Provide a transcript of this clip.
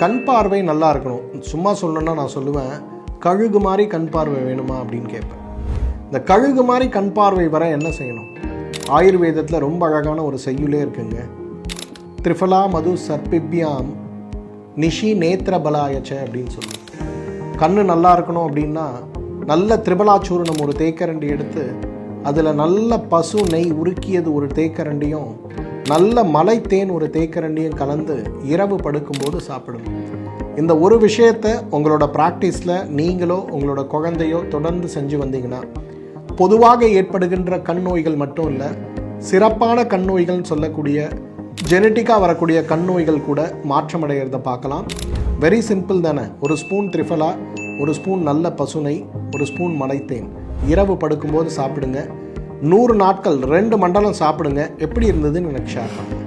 கண் பார்வை நல்லா இருக்கணும். சும்மா சொல்லணும்னா நான் சொல்லுவேன், கழுகு மாதிரி கண் பார்வை வேணுமா அப்படின்னு கேட்பேன். இந்த கழுகு மாதிரி கண் பார்வை வர என்ன செய்யணும்? ஆயுர்வேதத்தில் ரொம்ப அழகான ஒரு செய்யுளே இருக்குங்க. திரிஃபலா மது சர்பிபியாம் நிஷி நேத்திர பலாயச்ச அப்படின்னு சொல்லுவோம். கண்ணு நல்லா இருக்கணும் அப்படின்னா நல்ல திரிபலாச்சூர்ணம் ஒரு தேக்கரண்டி எடுத்து அதில் நல்ல பசு நெய் உருக்கியது ஒரு தேக்கரண்டியும் நல்ல மலை தேன் ஒரு தேக்கரண்டியும் கலந்து இரவு படுக்கும்போது சாப்பிடணும். இந்த ஒரு விஷயத்தை உங்களோட ப்ராக்டிஸில் நீங்களோ உங்களோட குழந்தையோ தொடர்ந்து செஞ்சு வந்தீங்கன்னா பொதுவாக ஏற்படுகின்ற கண் நோய்கள் மட்டும் இல்லை, சிறப்பான கண் நோய்கள்னு சொல்லக்கூடிய ஜெனட்டிக்காக வரக்கூடிய கண் நோய்கள் கூட மாற்றமடைகிறத பார்க்கலாம். வெரி சிம்பிள் தானே. ஒரு ஸ்பூன் திரிஃபலா, ஒரு ஸ்பூன் நல்ல பசுனை, ஒரு ஸ்பூன் மலைத்தேன் இரவு படுக்கும்போது சாப்பிடுங்க. 100 நாட்கள் 2 மண்டலம் சாப்பிடுங்க. எப்படி இருந்ததுன்னு எனக்கு ஷேர் பண்ணுங்க.